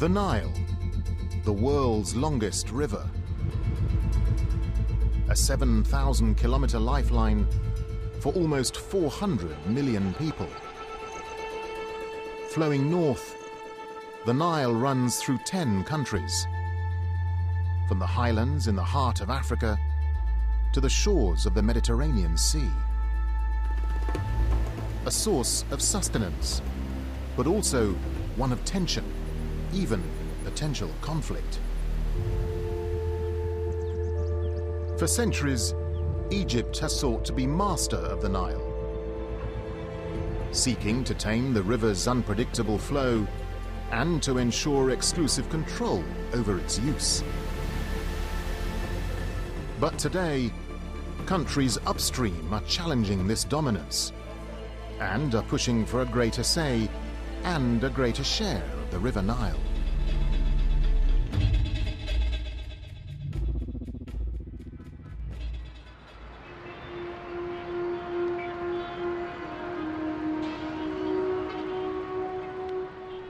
The Nile, the world's longest river. A 7,000-kilometer lifeline for almost 400 million people. Flowing north, the Nile runs through 10 countries, from the highlands in the heart of Africa to the shores of the Mediterranean Sea. A source of sustenance, but also one of tension, even potential conflict. For centuries, Egypt has sought to be master of the Nile, seeking to tame the river's unpredictable flow and to ensure exclusive control over its use. But today, countries upstream are challenging this dominance and are pushing for a greater say and a greater share of the River Nile.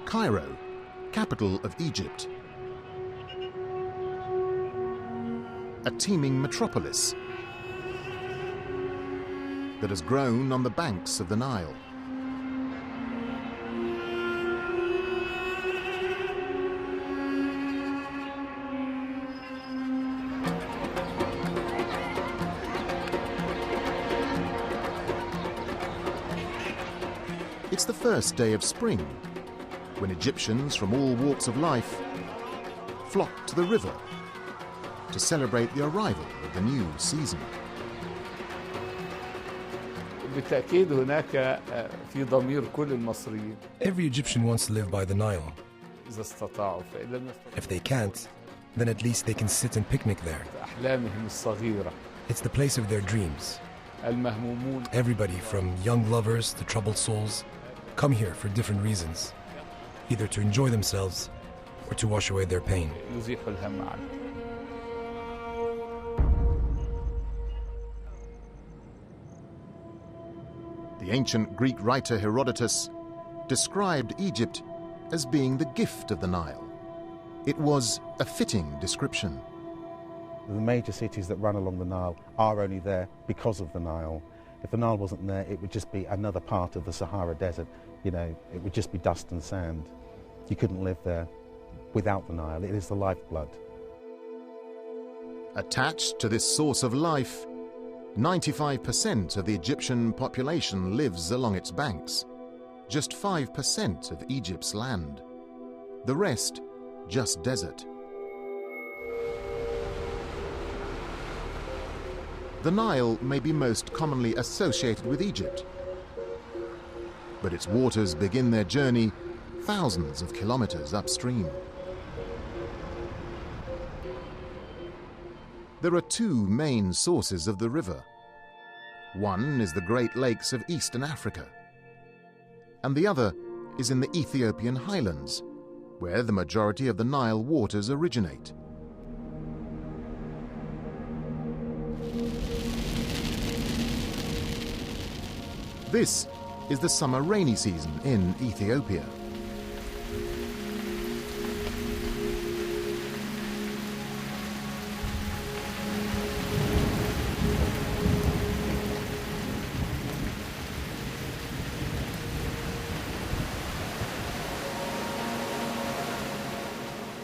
Cairo, capital of Egypt. A teeming metropolis that has grown on the banks of the Nile. It's the first day of spring, when Egyptians from all walks of life flock to the river to celebrate the arrival of the new season. بالتأكيد هناك في ضمير كل المصريين. Every Egyptian wants to live by the Nile. إذا استطاعوا فإن لم يستطيعوا. If they can't, then at least they can sit and picnic there. أحلامهم الصغيرة. It's the place of their dreams. المهمومون. Everybody from young lovers to troubled souls come here for different reasons, either to enjoy themselves or to wash away their pain. يزيحوا الهم عنهم. The ancient Greek writer Herodotus described Egypt as being the gift of the Nile. It was a fitting description. The major cities that run along the Nile are only there because of the Nile. If the Nile wasn't there, it would just be another part of the Sahara Desert. You know, it would just be dust and sand. You couldn't live there without the Nile. It is the lifeblood. Attached to this source of life, 95% of the Egyptian population lives along its banks, just 5% of Egypt's land. The rest, just desert. The Nile may be most commonly associated with Egypt, but its waters begin their journey thousands of kilometers upstream. There are two main sources of the river. One is the Great Lakes of Eastern Africa, and the other is in the Ethiopian highlands, where the majority of the Nile waters originate. This is the summer rainy season in Ethiopia.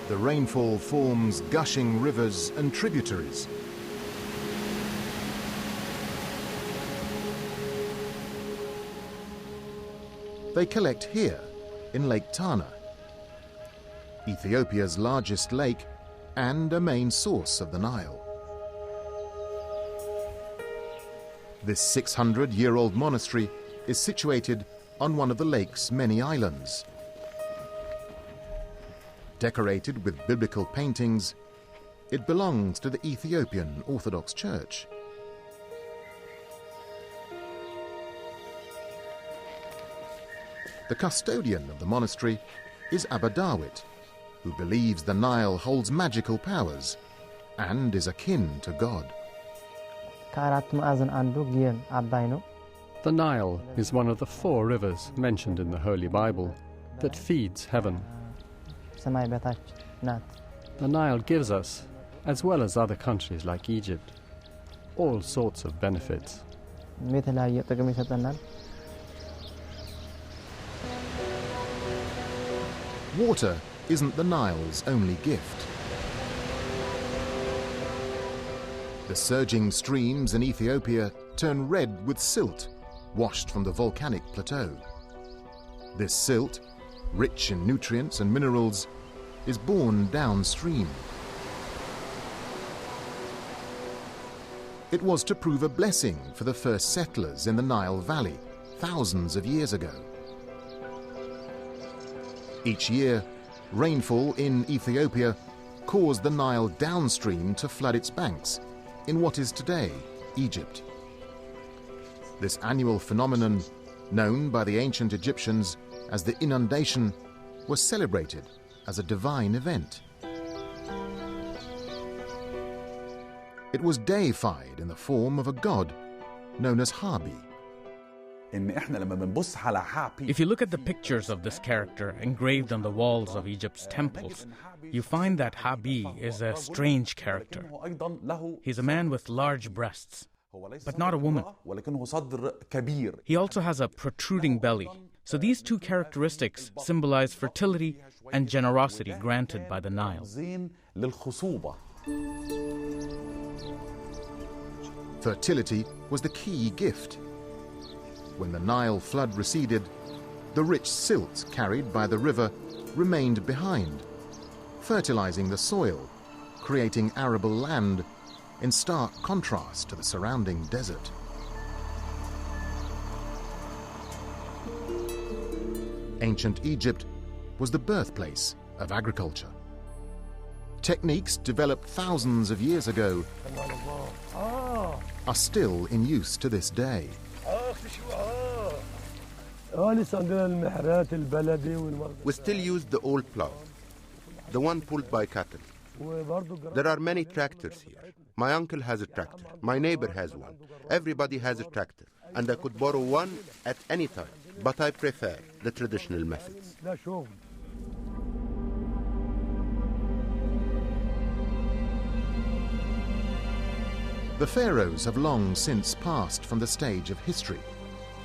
The rainfall forms gushing rivers and tributaries. They collect here in Lake Tana, Ethiopia's largest lake and a main source of the Nile. This 600-year-old monastery is situated on one of the lake's many islands. Decorated with biblical paintings, it belongs to the Ethiopian Orthodox Church. The custodian of the monastery is Abba Dawit, who believes the Nile holds magical powers and is akin to God. The Nile is one of the 4 rivers mentioned in the Holy Bible that feeds heaven. ከሰማይ በታች ናት። The Nile gives us, as well as other countries like Egypt, all sorts of benefits. የተለያየ ጥቅም ይሰጠናል። Water isn't the Nile's only gift. The surging streams in Ethiopia turn red with silt washed from the volcanic plateau. This silt, rich in nutrients and minerals, is borne downstream. It was to prove a blessing for the first settlers in the Nile Valley thousands of years ago. Each year, rainfall in Ethiopia caused the Nile downstream to flood its banks in what is today Egypt. This annual phenomenon, known by the ancient Egyptians as the inundation, was celebrated as a divine event. It was deified in the form of a god known as Habi. If you look at the pictures of this character engraved on the walls of Egypt's temples, you find that Habi is a strange character. He's a man with large breasts, but not a woman. He also has a protruding belly. So these two characteristics symbolize fertility and generosity granted by the Nile. Fertility was the key gift. When the Nile flood receded, the rich silt carried by the river remained behind, fertilizing the soil, creating arable land in stark contrast to the surrounding desert. Ancient Egypt was the birthplace of agriculture. Techniques developed thousands of years ago are still in use to this day. We still use the old plow, the one pulled by cattle. There are many tractors here. My uncle has a tractor. My neighbor has one. Everybody has a tractor. And I could borrow one at any time. But I prefer the traditional methods. The pharaohs have long since passed from the stage of history,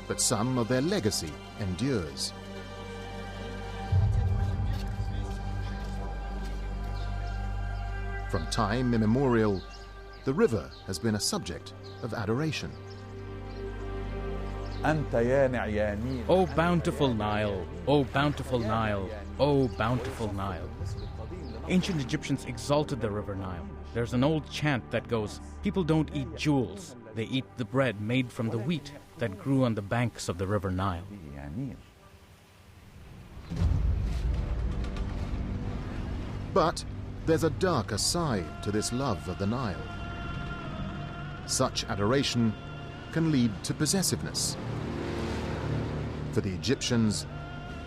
but some of their legacy endures. From time immemorial, the river has been a subject of adoration. O bountiful Nile, O bountiful Nile, O bountiful Nile. Ancient Egyptians exalted the river Nile. There's an old chant that goes, people don't eat jewels, they eat the bread made from the wheat that grew on the banks of the river Nile. But there's a darker side to this love of the Nile. Such adoration can lead to possessiveness. For the Egyptians,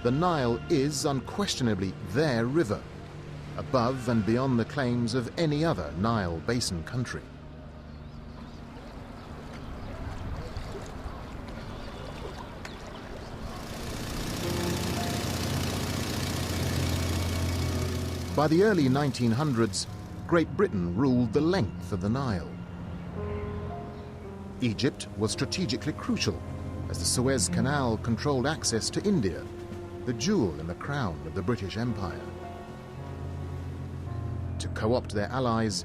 the Nile is unquestionably their river, above and beyond the claims of any other Nile basin country. By the early 1900s, Great Britain ruled the length of the Nile. Egypt was strategically crucial as the Suez Canal controlled access to India, the jewel in the crown of the British Empire. To co-opt their allies,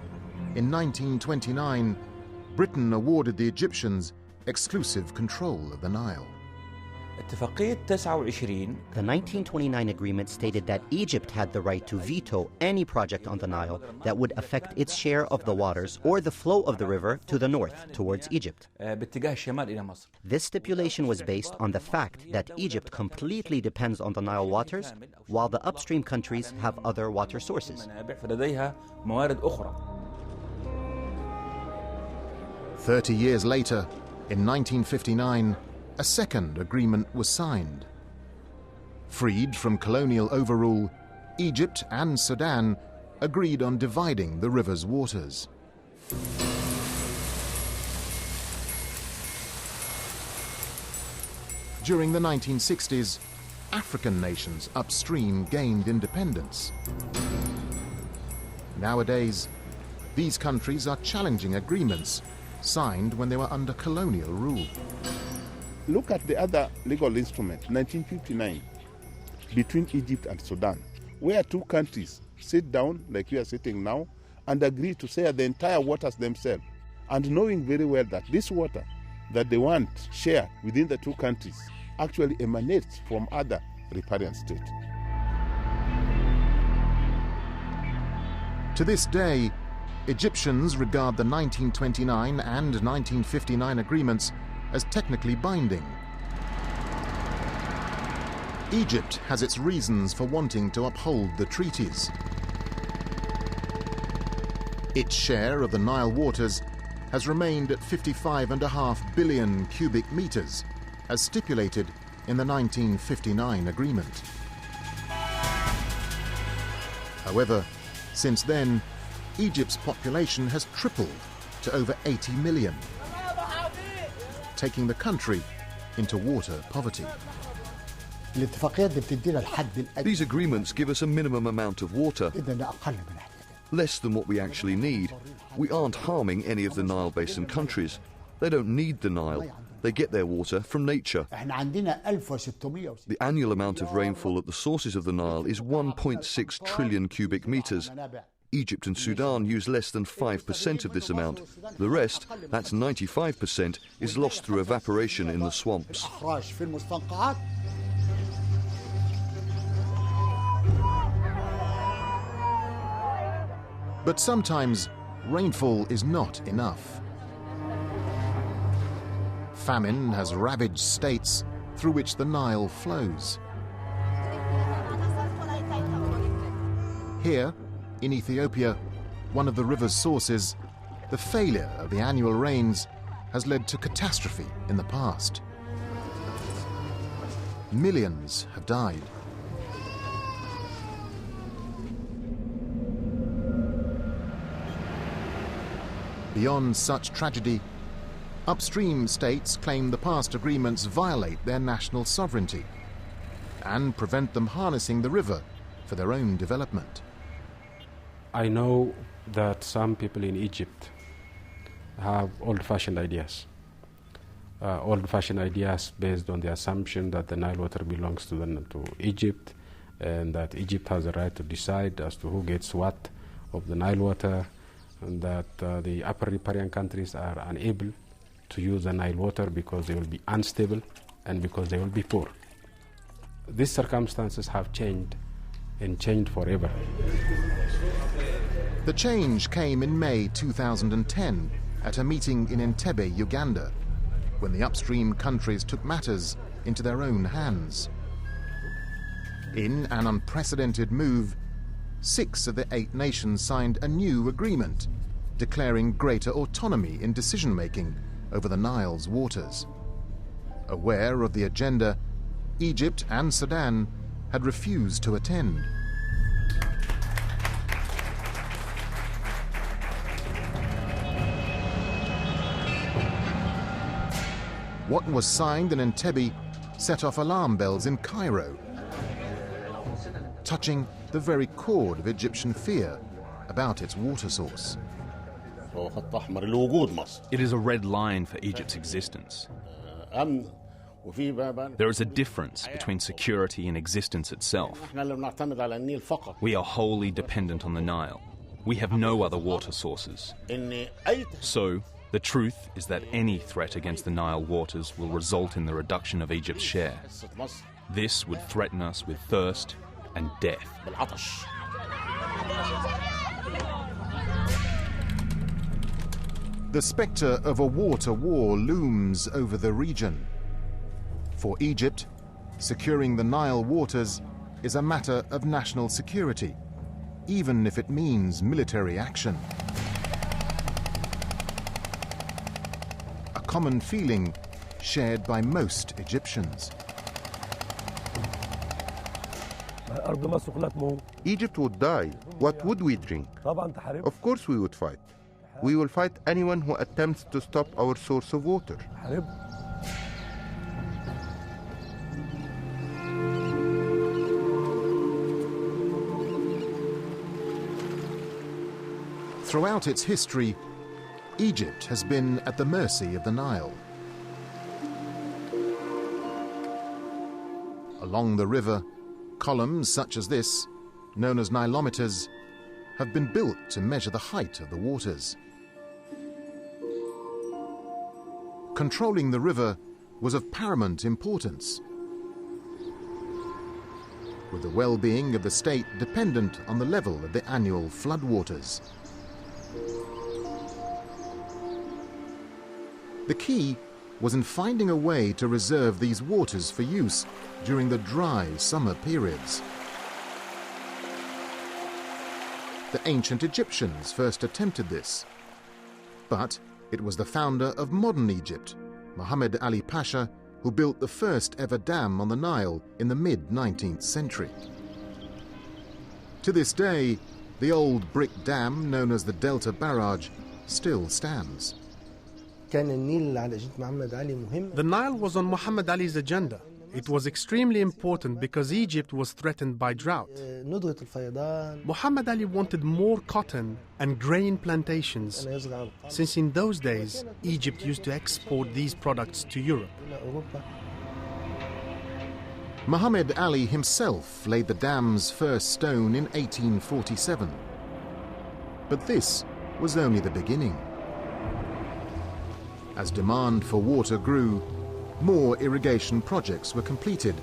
in 1929, Britain awarded the Egyptians exclusive control of the Nile. The 1929 agreement stated that Egypt had the right to veto any project on the Nile that would affect its share of the waters or the flow of the river to the north towards Egypt. This stipulation was based on the fact that Egypt completely depends on the Nile waters, while the upstream countries have other water sources. 30 years later, in 1959, a second agreement was signed. Freed from colonial overrule, Egypt and Sudan agreed on dividing the river's waters. During the 1960s, African nations upstream gained independence. Nowadays, these countries are challenging agreements signed when they were under colonial rule. Look at the other legal instrument, 1959, between Egypt and Sudan, where two countries sit down, like we are sitting now, and agree to share the entire waters themselves, and knowing very well that this water that they want shared within the two countries actually emanates from other riparian states. To this day, Egyptians regard the 1929 and 1959 agreements as technically binding. Egypt has its reasons for wanting to uphold the treaties. Its share of the Nile waters has remained at 55.5 billion cubic meters, as stipulated in the 1959 agreement. However, since then, Egypt's population has tripled to over 80 million, taking the country into water poverty. These agreements give us a minimum amount of water, less than what we actually need. We aren't harming any of the Nile Basin countries. They don't need the Nile. They get their water from nature. The annual amount of rainfall at the sources of the Nile is 1.6 trillion cubic meters. Egypt and Sudan use less than 5% of this amount. The rest, that's 95%, is lost through evaporation in the swamps. But sometimes rainfall is not enough. Famine has ravaged states through which the Nile flows. Here, in Ethiopia, one of the river's sources, the failure of the annual rains has led to catastrophe in the past. Millions have died. Beyond such tragedy, upstream states claim the past agreements violate their national sovereignty and prevent them harnessing the river for their own development. I know that some people in Egypt have old-fashioned ideas. Old-fashioned ideas based on the assumption that the Nile water belongs to Egypt, and that Egypt has the right to decide as to who gets what of the Nile water, and that the upper riparian countries are unable to use the Nile water because they will be unstable and because they will be poor. These circumstances have changed, and changed forever. The change came in May 2010 at a meeting in Entebbe, Uganda, when the upstream countries took matters into their own hands. In an unprecedented move, 6 of the 8 nations signed a new agreement declaring greater autonomy in decision-making over the Nile's waters. Aware of the agenda, Egypt and Sudan had refused to attend. What was signed in Entebbe set off alarm bells in Cairo, touching the very chord of Egyptian fear about its water source. It is a red line for Egypt's existence. There is a difference between security and existence itself. We are wholly dependent on the Nile. We have no other water sources. So, the truth is that any threat against the Nile waters will result in the reduction of Egypt's share. This would threaten us with thirst and death. The spectre of a water war looms over the region. For Egypt, securing the Nile waters is a matter of national security, even if it means military action. A common feeling shared by most Egyptians. Egypt would die. What would we drink? Of course we would fight. We will fight anyone who attempts to stop our source of water. Throughout its history, Egypt has been at the mercy of the Nile. Along the river, columns such as this, known as Nilometers, have been built to measure the height of the waters. Controlling the river was of paramount importance, with the well-being of the state dependent on the level of the annual floodwaters. The key was in finding a way to reserve these waters for use during the dry summer periods. The ancient Egyptians first attempted this, but it was the founder of modern Egypt, Muhammad Ali Pasha, who built the first ever dam on the Nile in the mid-19th century. To this day, the old brick dam known as the Delta Barrage still stands. The Nile was on Muhammad Ali's agenda. It was extremely important because Egypt was threatened by drought. Muhammad Ali wanted more cotton and grain plantations, since in those days Egypt used to export these products to Europe. Muhammad Ali himself laid the dam's first stone in 1847. But this was only the beginning. As demand for water grew, more irrigation projects were completed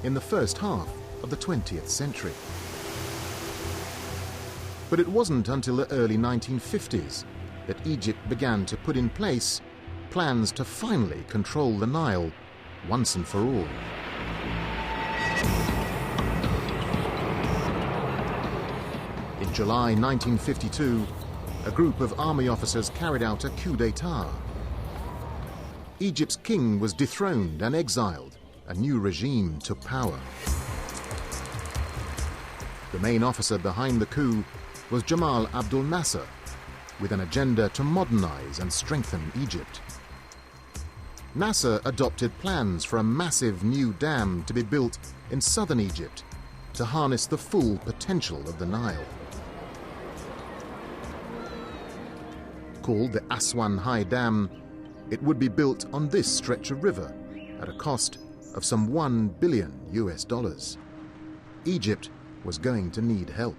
in the first half of the 20th century. But it wasn't until the early 1950s that Egypt began to put in place plans to finally control the Nile once and for all. In July 1952, a group of army officers carried out a coup d'etat. Egypt's king was dethroned and exiled. A new regime took power. The main officer behind the coup was Jamal Abdel Nasser, with an agenda to modernize and strengthen Egypt. Nasser adopted plans for a massive new dam to be built in southern Egypt to harness the full potential of the Nile. Called the Aswan High Dam, it would be built on this stretch of river at a cost of some $1 billion. Egypt was going to need help.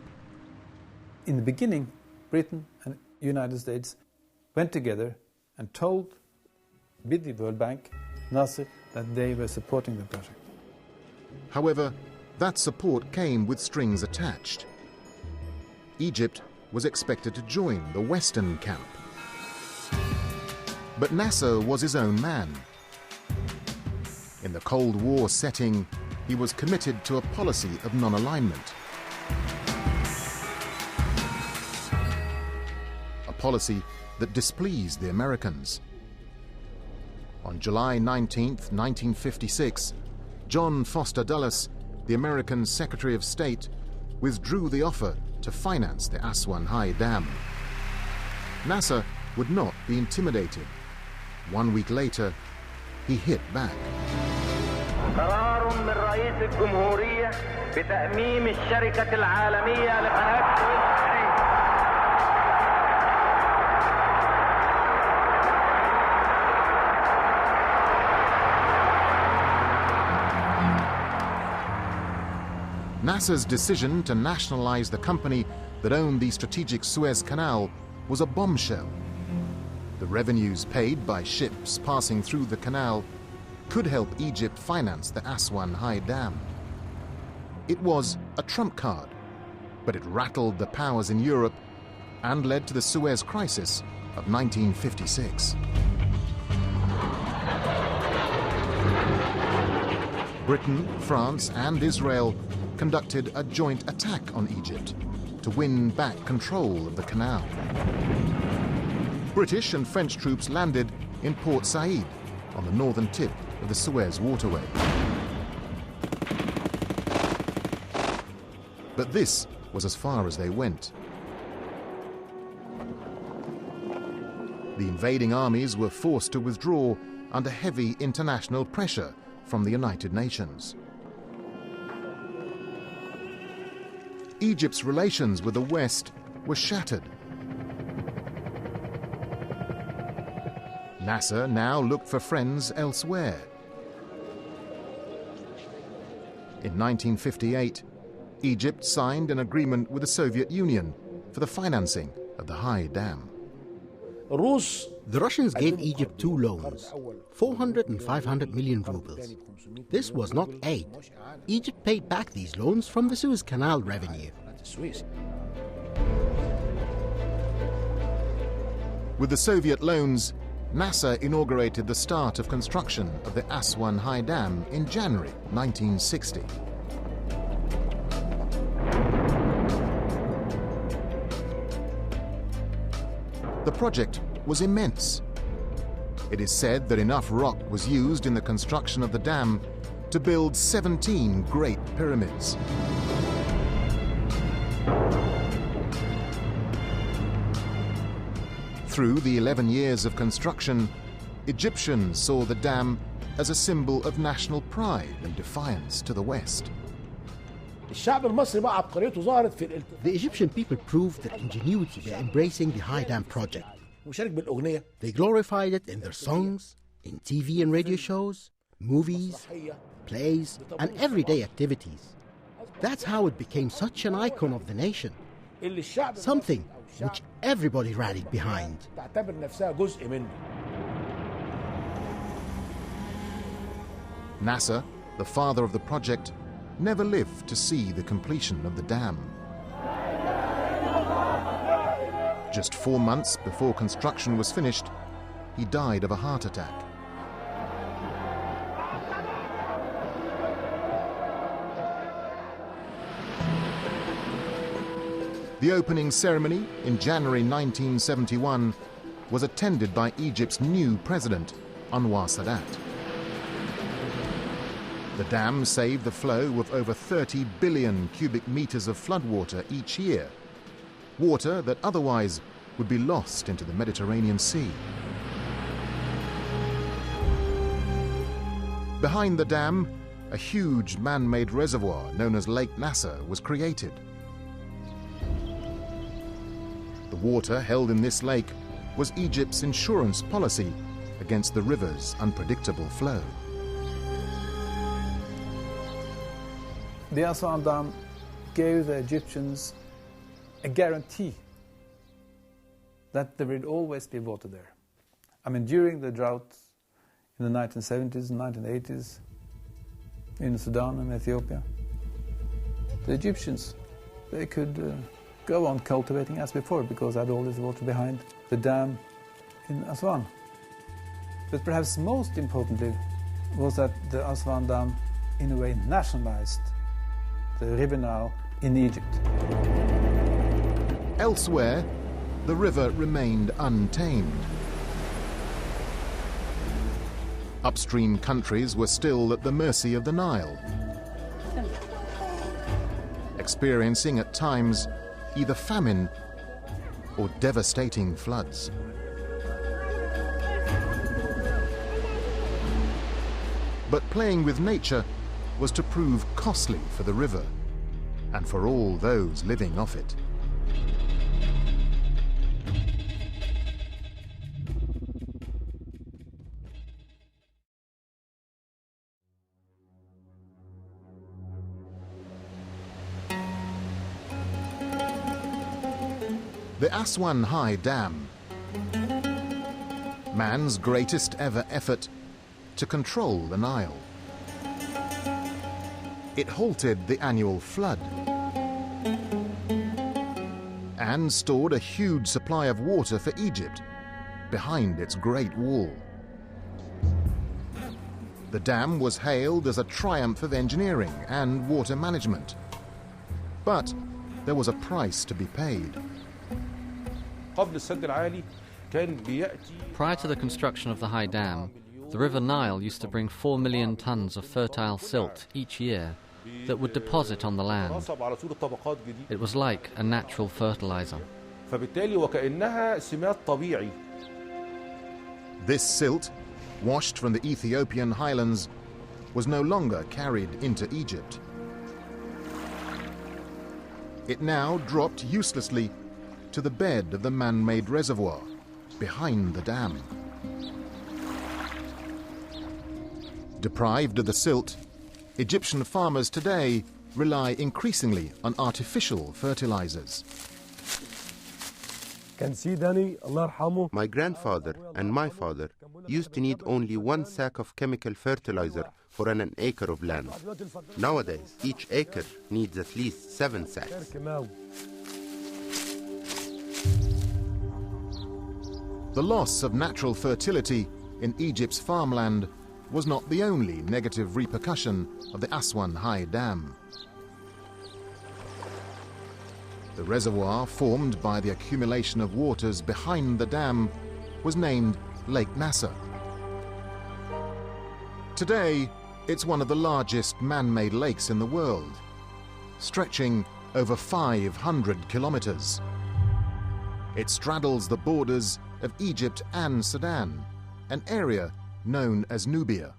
In the beginning, Britain and the United States went together and told with the World Bank, Nasser, that they were supporting the project. However, that support came with strings attached. Egypt was expected to join the Western camp. But Nasser was his own man. In the Cold War setting, he was committed to a policy of non-alignment. A policy that displeased the Americans. On July 19, 1956, John Foster Dulles, the American Secretary of State, withdrew the offer to finance the Aswan High Dam. Nasser would not be intimidated. 1 week later, he hit back. قرار من رئيس الجمهورية بتأميم الشركة العالمية لقناة السويس. Nasser's decision to nationalize the company that owned the strategic Suez Canal was a bombshell. The revenues paid by ships passing through the canal could help Egypt finance the Aswan High Dam. It was a trump card, but it rattled the powers in Europe and led to the Suez Crisis of 1956. Britain, France, and Israel conducted a joint attack on Egypt to win back control of the canal. British and French troops landed in Port Said on the northern tip of the Suez waterway. But this was as far as they went. The invading armies were forced to withdraw under heavy international pressure from the United Nations. Egypt's relations with the West were shattered. Nasser now looked for friends elsewhere. In 1958, Egypt signed an agreement with the Soviet Union for the financing of the High Dam. The Russians gave Egypt two loans, 400 and 500 million rubles. This was not aid. Egypt paid back these loans from the Suez Canal revenue. With the Soviet loans, Nasser inaugurated the start of construction of the Aswan High Dam in January 1960. The project was immense. It is said that enough rock was used in the construction of the dam to build 17 great pyramids. Through the 11 years of construction, Egyptians saw the dam as a symbol of national pride and defiance to the West. The Egyptian people proved their ingenuity by embracing the High Dam project. They glorified it in their songs, in TV and radio shows, movies, plays, and everyday activities. That's how it became such an icon of the nation, something which everybody rallied behind. Nasser, the father of the project, never lived to see the completion of the dam. Just 4 months before construction was finished, he died of a heart attack. The opening ceremony in January 1971 was attended by Egypt's new president, Anwar Sadat. The dam saved the flow of over 30 billion cubic meters of floodwater each year, water that otherwise would be lost into the Mediterranean Sea. Behind the dam, a huge man-made reservoir known as Lake Nasser was created. The water held in this lake was Egypt's insurance policy against the river's unpredictable flow. The Aswan Dam gave the Egyptians a guarantee that there would always be water there. I mean, during the drought in the 1970s and 1980s in Sudan and Ethiopia, the Egyptians, they could go on cultivating as before because they had all this water behind the dam in Aswan. But perhaps most importantly was that the Aswan Dam in a way nationalized the river Nile in Egypt. Elsewhere, the river remained untamed. Upstream countries were still at the mercy of the Nile, experiencing at times either famine or devastating floods. But playing with nature was to prove costly for the river and for all those living off it. The Aswan High Dam, man's greatest ever effort to control the Nile. It halted the annual flood and stored a huge supply of water for Egypt behind its Great Wall. The dam was hailed as a triumph of engineering and water management. But there was a price to be paid. Prior to the construction of the High Dam, the River Nile used to bring 4 million tons of fertile silt each year that would deposit on the land. It was like a natural fertilizer. This silt, washed from the Ethiopian highlands, was no longer carried into Egypt. It now dropped uselessly to the bed of the man-made reservoir behind the dam. Deprived of the silt, Egyptian farmers today rely increasingly on artificial fertilizers. My grandfather and my father used to need only 1 sack of chemical fertilizer for an acre of land. Nowadays, each acre needs at least 7 sacks. The loss of natural fertility in Egypt's farmland was not the only negative repercussion of the Aswan High Dam. The reservoir formed by the accumulation of waters behind the dam was named Lake Nasser. Today, it's one of the largest man-made lakes in the world, stretching over 500 kilometers. It straddles the borders of Egypt and Sudan, an area known as Nubia.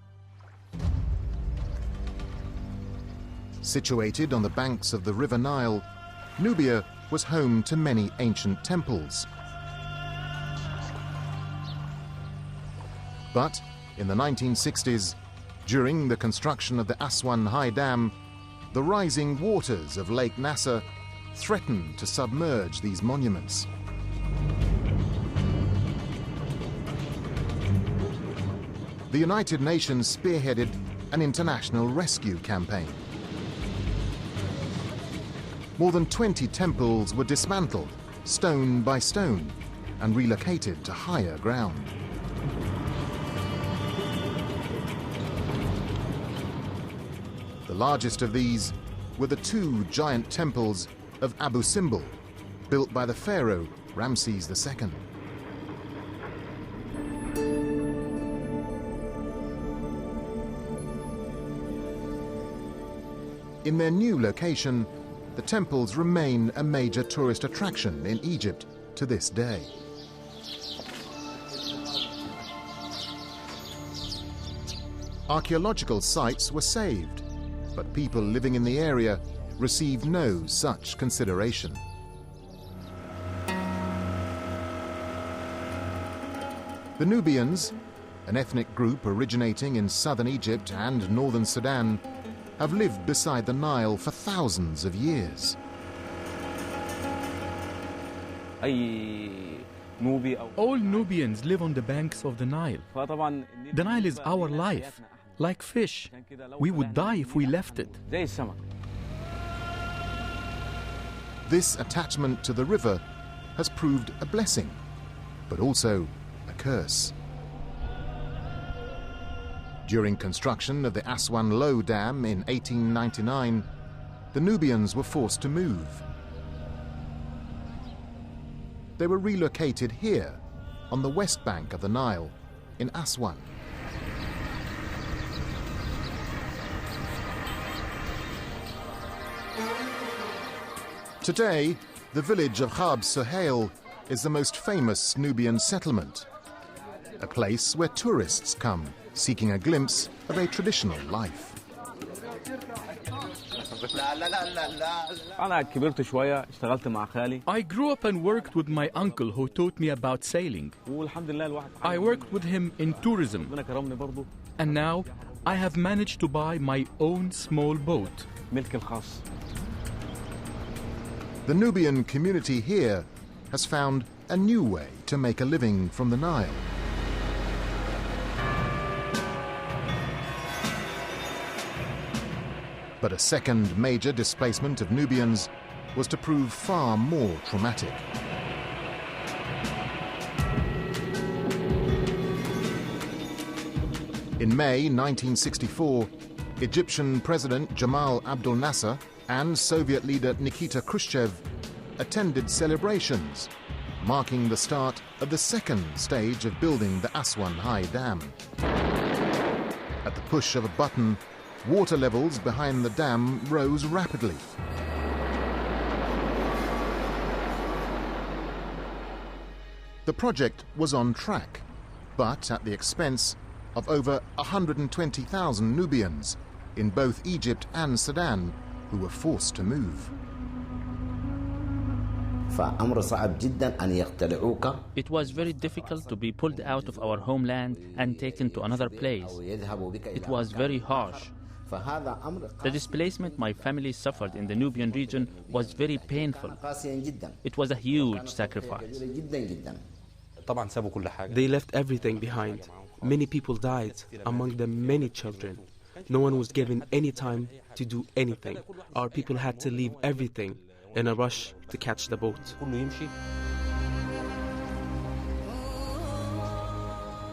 Situated on the banks of the River Nile, Nubia was home to many ancient temples. But in the 1960s, during the construction of the Aswan High Dam, the rising waters of Lake Nasser threatened to submerge these monuments. The United Nations spearheaded an international rescue campaign. More than 20 temples were dismantled, stone by stone, and relocated to higher ground. The largest of these were the 2 giant temples of Abu Simbel, built by the pharaoh Ramses II. In their new location, the temples remain a major tourist attraction in Egypt to this day. Archaeological sites were saved, but people living in the area received no such consideration. The Nubians, an ethnic group originating in southern Egypt and northern Sudan, have lived beside the Nile for thousands of years. All Nubians live on the banks of the Nile. The Nile is our life, like fish. We would die if we left it. This attachment to the river has proved a blessing, but also a curse. During construction of the Aswan Low Dam in 1899, the Nubians were forced to move. They were relocated here, on the west bank of the Nile, in Aswan. Today, the village of Khab Suhail is the most famous Nubian settlement, a place where tourists come seeking a glimpse of a traditional life. I grew up and worked with my uncle who taught me about sailing. I worked with him in tourism, and now I have managed to buy my own small boat. The Nubian community here has found a new way to make a living from the Nile. But a second major displacement of Nubians was to prove far more traumatic. In May 1964, Egyptian President Jamal Abdel Nasser and Soviet leader Nikita Khrushchev attended celebrations, marking the start of the second stage of building the Aswan High Dam. At the push of a button, water levels behind the dam rose rapidly. The project was on track, but at the expense of over 120,000 Nubians in both Egypt and Sudan who were forced to move. It was very difficult to be pulled out of our homeland and taken to another place. It was very harsh. The displacement my family suffered in the Nubian region was very painful. It was a huge sacrifice. They left everything behind. Many people died, among them many children. No one was given any time to do anything. Our people had to leave everything in a rush to catch the boat.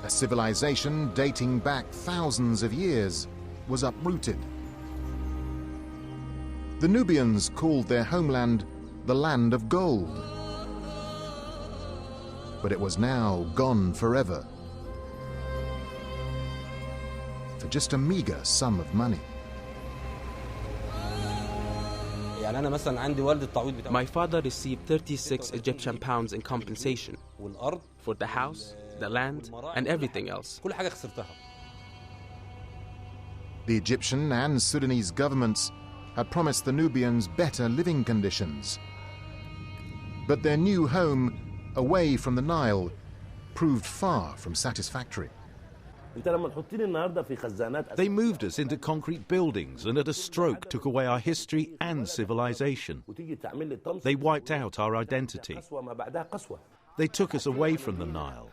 A civilization dating back thousands of years was uprooted. The Nubians called their homeland the land of gold. But it was now gone forever for just a meager sum of money. My father received 36 Egyptian pounds in compensation for the house, the land, and everything else. The Egyptian and Sudanese governments had promised the Nubians better living conditions. But their new home, away from the Nile, proved far from satisfactory. They moved us into concrete buildings and at a stroke took away our history and civilization. They wiped out our identity. They took us away from the Nile.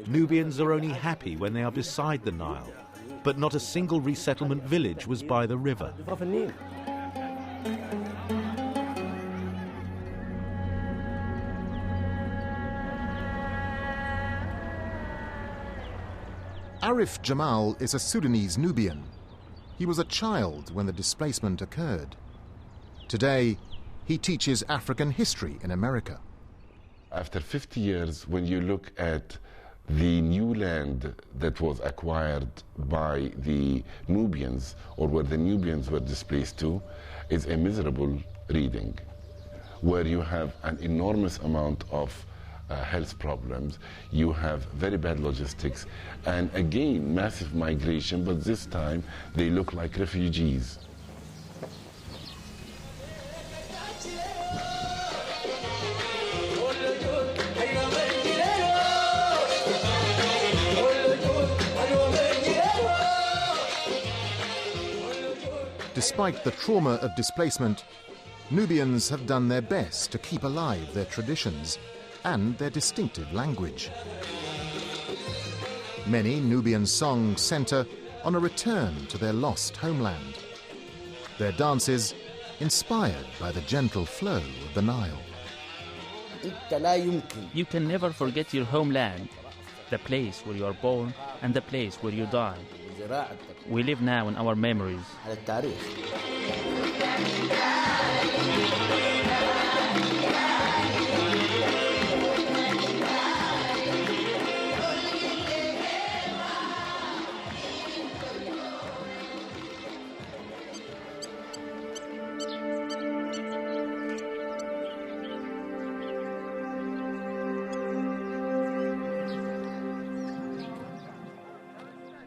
Nubians are only happy when they are beside the Nile, but not a single resettlement village was by the river. Arif Jamal is a Sudanese Nubian. He was a child when the displacement occurred. Today, he teaches African history in America. After 50 years, when you look at the new land that was acquired by the Nubians, or where the Nubians were displaced to, is a miserable reading, where you have an enormous amount of health problems, you have very bad logistics, and again, massive migration, but this time they look like refugees. Despite the trauma of displacement, Nubians have done their best to keep alive their traditions and their distinctive language. Many Nubian songs center on a return to their lost homeland. Their dances inspired by the gentle flow of the Nile. You can never forget your homeland, the place where you are born and the place where you die. We live now in our memories.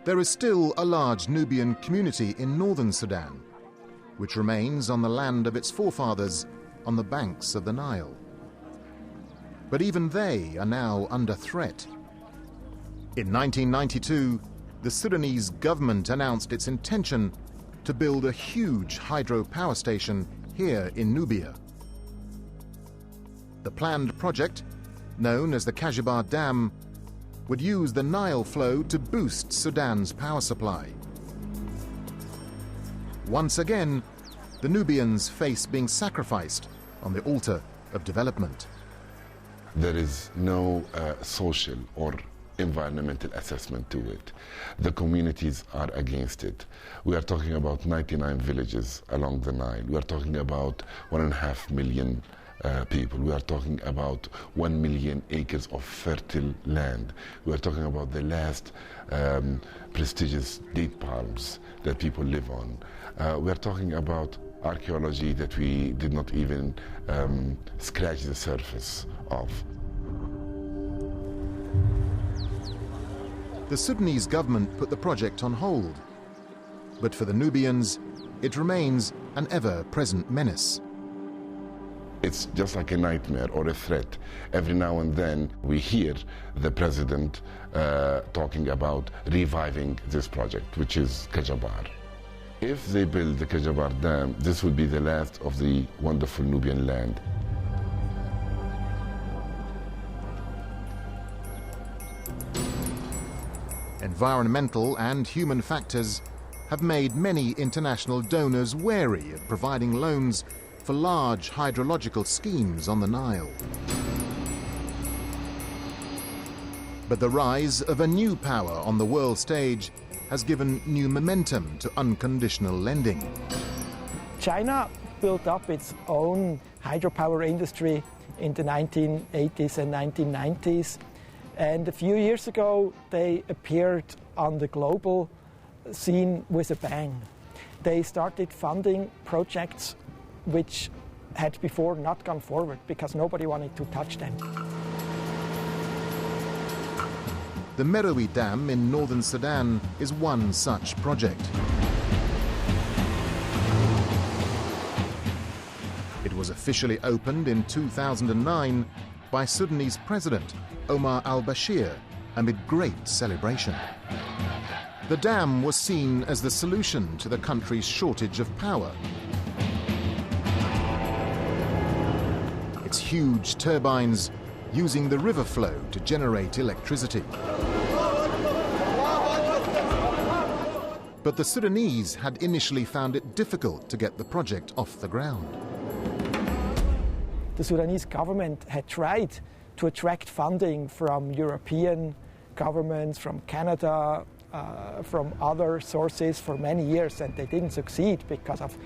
There is still a large Nubian community in northern Sudan, which remains on the land of its forefathers on the banks of the Nile. But even they are now under threat. In 1992, the Sudanese government announced its intention to build a huge hydropower station here in Nubia. The planned project, known as the Kashibar Dam, would use the Nile flow to boost Sudan's power supply. Once again, the Nubians face being sacrificed on the altar of development. There is no social or environmental assessment to it. The communities are against it. We are talking about 99 villages along the Nile. We are talking about 1.5 million people. We are talking about 1 million acres of fertile land. We are talking about the last prestigious date palms that people live on. We are talking about archaeology that we did not even scratch the surface of. The Sudanese government put the project on hold, but for the Nubians, it remains an ever-present menace. It's just like a nightmare or a threat. Every now and then we hear the president talking about reviving this project, which is Kajabar. If they build the Kajabar Dam, this will be the last of the wonderful Nubian land. Environmental and human factors have made many international donors wary of providing loans for large hydrological schemes on the Nile. But the rise of a new power on the world stage has given new momentum to unconditional lending. China built up its own hydropower industry in the 1980s and 1990s. And a few years ago, they appeared on the global scene with a bang. They started funding projects which had before not gone forward because nobody wanted to touch them. The Merowe Dam in northern Sudan is one such project. It was officially opened in 2009 by Sudanese President Omar al-Bashir amid great celebration. The dam was seen as the solution to the country's shortage of power. Its huge turbines using the river flow to generate electricity. But the Sudanese had initially found it difficult to get the project off the ground. The Sudanese government had tried to attract funding from European governments, from Canada, from other sources for many years, and they didn't succeed because of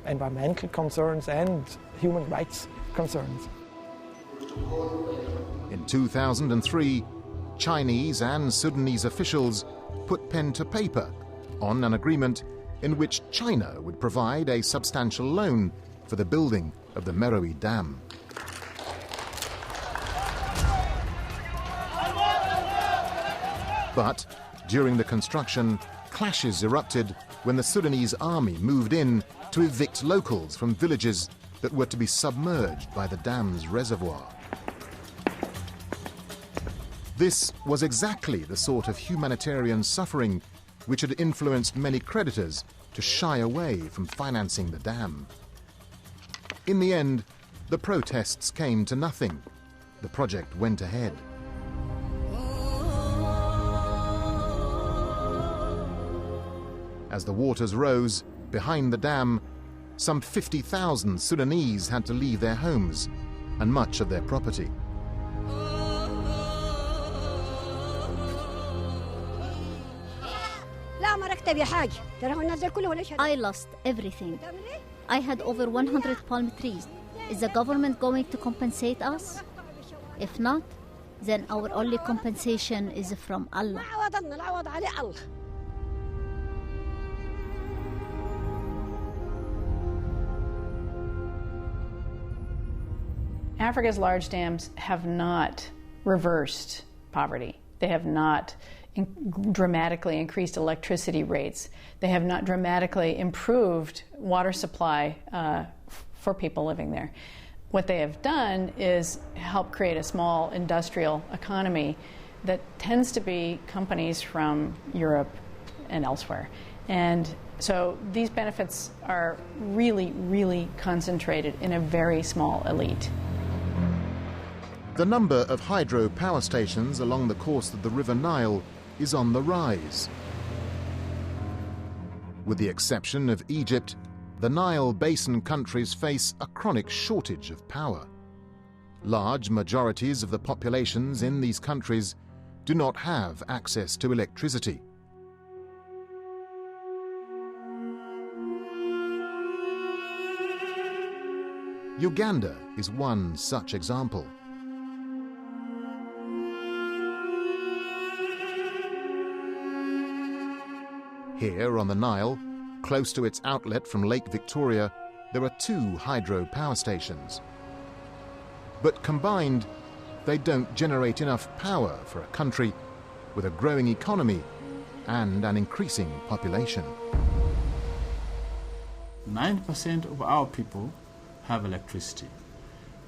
environmental concerns and human rights concerns. In 2003, Chinese and Sudanese officials put pen to paper on an agreement in which China would provide a substantial loan for the building of the Merowe Dam. But during the construction, clashes erupted when the Sudanese army moved in to evict locals from villages that were to be submerged by the dam's reservoir. This was exactly the sort of humanitarian suffering which had influenced many creditors to shy away from financing the dam. In the end, the protests came to nothing. The project went ahead. As the waters rose behind the dam, some 50,000 Sudanese had to leave their homes and much of their property. I lost everything. I had over 100 palm trees. Is the government going to compensate us? If not, then our only compensation is from Allah. Africa's large dams have not reversed poverty. They have not dramatically increased electricity rates. They have not dramatically improved water supply for people living there. What they have done is help create a small industrial economy that tends to be companies from Europe and elsewhere. And so these benefits are really, really concentrated in a very small elite. The number of hydro power stations along the course of the River Nile is on the rise. With the exception of Egypt, the Nile Basin countries face a chronic shortage of power. Large majorities of the populations in these countries do not have access to electricity. Uganda is one such example. Here on the Nile, close to its outlet from Lake Victoria, there are 2 hydro power stations. But combined, they don't generate enough power for a country with a growing economy and an increasing population. 9% of our people have electricity.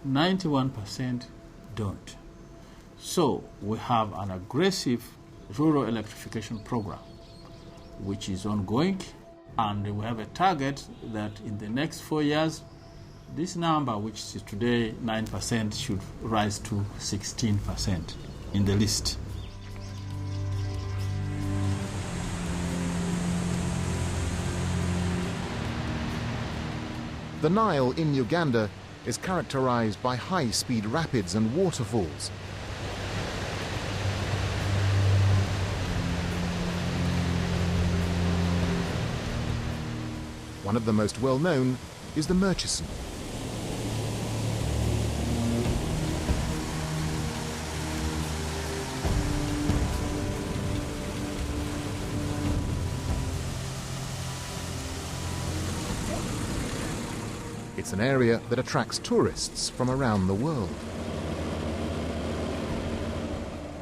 91% don't. So we have an aggressive rural electrification program, which is ongoing, and we have a target that in the next 4 years, this number, which is today 9%, should rise to 16% in the list. The Nile in Uganda is characterized by high-speed rapids and waterfalls. One of the most well-known is the Murchison. It's an area that attracts tourists from around the world.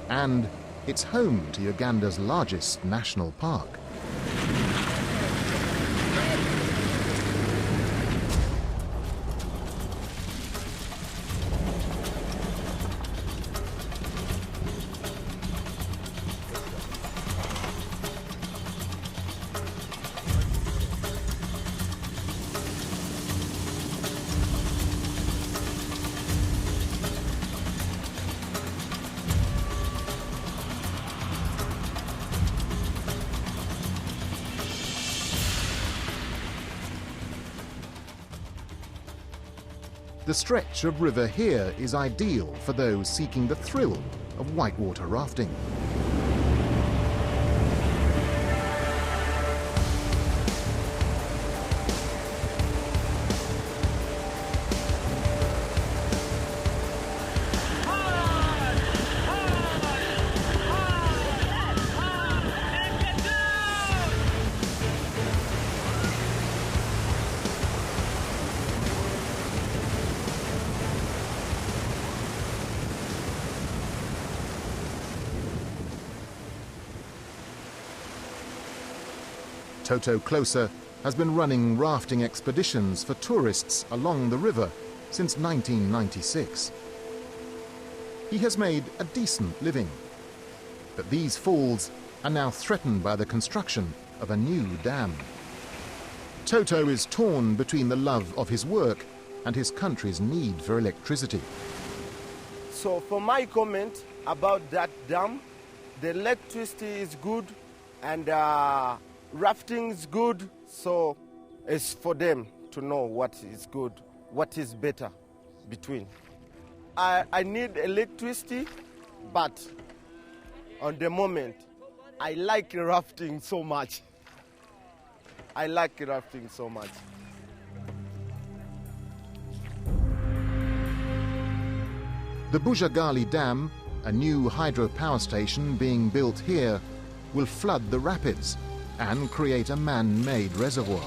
And it's home to Uganda's largest national park. The stretch of river here is ideal for those seeking the thrill of whitewater rafting. Toto Closer has been running rafting expeditions for tourists along the river since 1996. He has made a decent living, but these falls are now threatened by the construction of a new dam. Toto is torn between the love of his work and his country's need for electricity. So for my comment about that dam, the electricity is good and rafting is good, so it's for them to know what is good, what is better between. I need electricity, but on the moment, I like rafting so much. I like rafting so much. The Bujagali Dam, a new hydropower station being built here, will flood the rapids and create a man-made reservoir.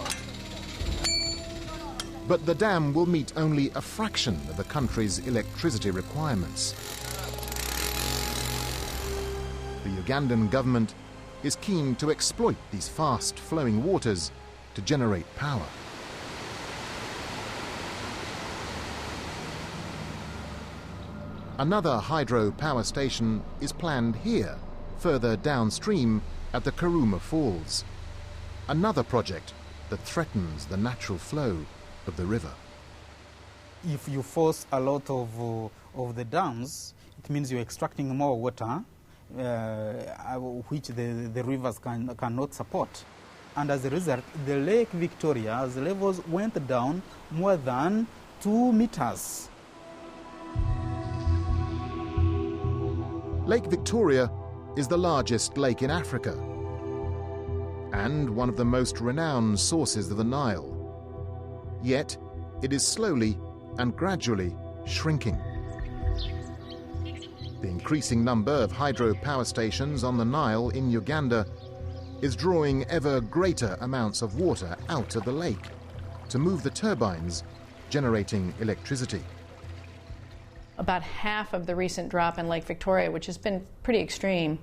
But the dam will meet only a fraction of the country's electricity requirements. The Ugandan government is keen to exploit these fast-flowing waters to generate power. Another hydro-power station is planned here, further downstream at the Karuma Falls. Another project that threatens the natural flow of the river. If you force a lot of the dams, it means you're extracting more water, which the rivers cannot support. And as a result, the Lake Victoria's levels went down more than 2 meters. Lake Victoria is the largest lake in Africa and one of the most renowned sources of the Nile. Yet, it is slowly and gradually shrinking. The increasing number of hydropower stations on the Nile in Uganda is drawing ever greater amounts of water out of the lake to move the turbines generating electricity. About half of the recent drop in Lake Victoria, which has been pretty extreme,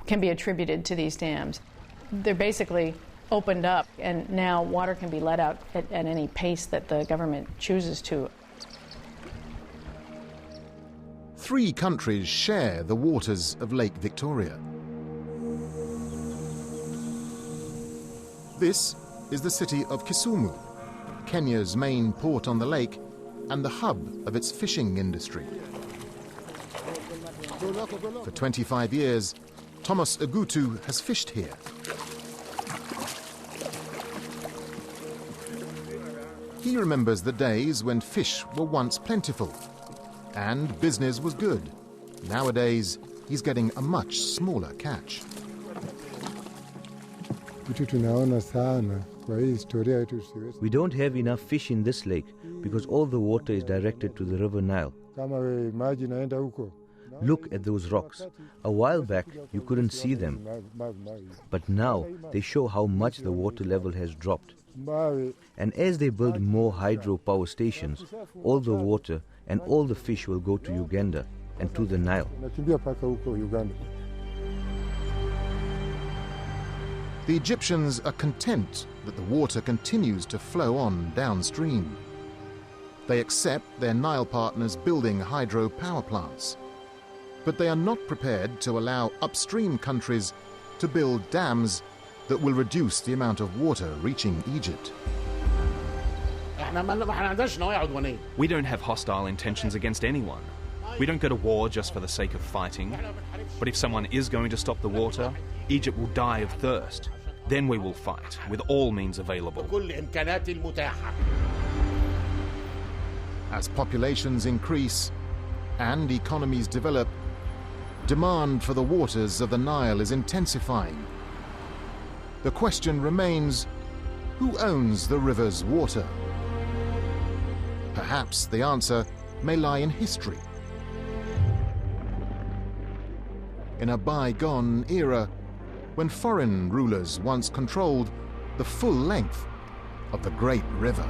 can be attributed to these dams. They're basically opened up, and now water can be let out at any pace that the government chooses to. 3 countries share the waters of Lake Victoria. This is the city of Kisumu, Kenya's main port on the lake and the hub of its fishing industry. For 25 years, Thomas Agutu has fished here. He remembers the days when fish were once plentiful and business was good. Nowadays, he's getting a much smaller catch. We don't have enough fish in this lake because all the water is directed to the River Nile. Look at those rocks. A while back, you couldn't see them. But now, they show how much the water level has dropped. And as they build more hydropower stations, all the water and all the fish will go to Uganda and to the Nile. The Egyptians are content that the water continues to flow on downstream. They accept their Nile partners building hydropower plants, but they are not prepared to allow upstream countries to build dams that will reduce the amount of water reaching Egypt. We don't have hostile intentions against anyone. We don't go to war just for the sake of fighting. But if someone is going to stop the water, Egypt will die of thirst. Then we will fight with all means available. As populations increase and economies develop, demand for the waters of the Nile is intensifying. The question remains, who owns the river's water? Perhaps the answer may lie in history. In a bygone era, when foreign rulers once controlled the full length of the great river.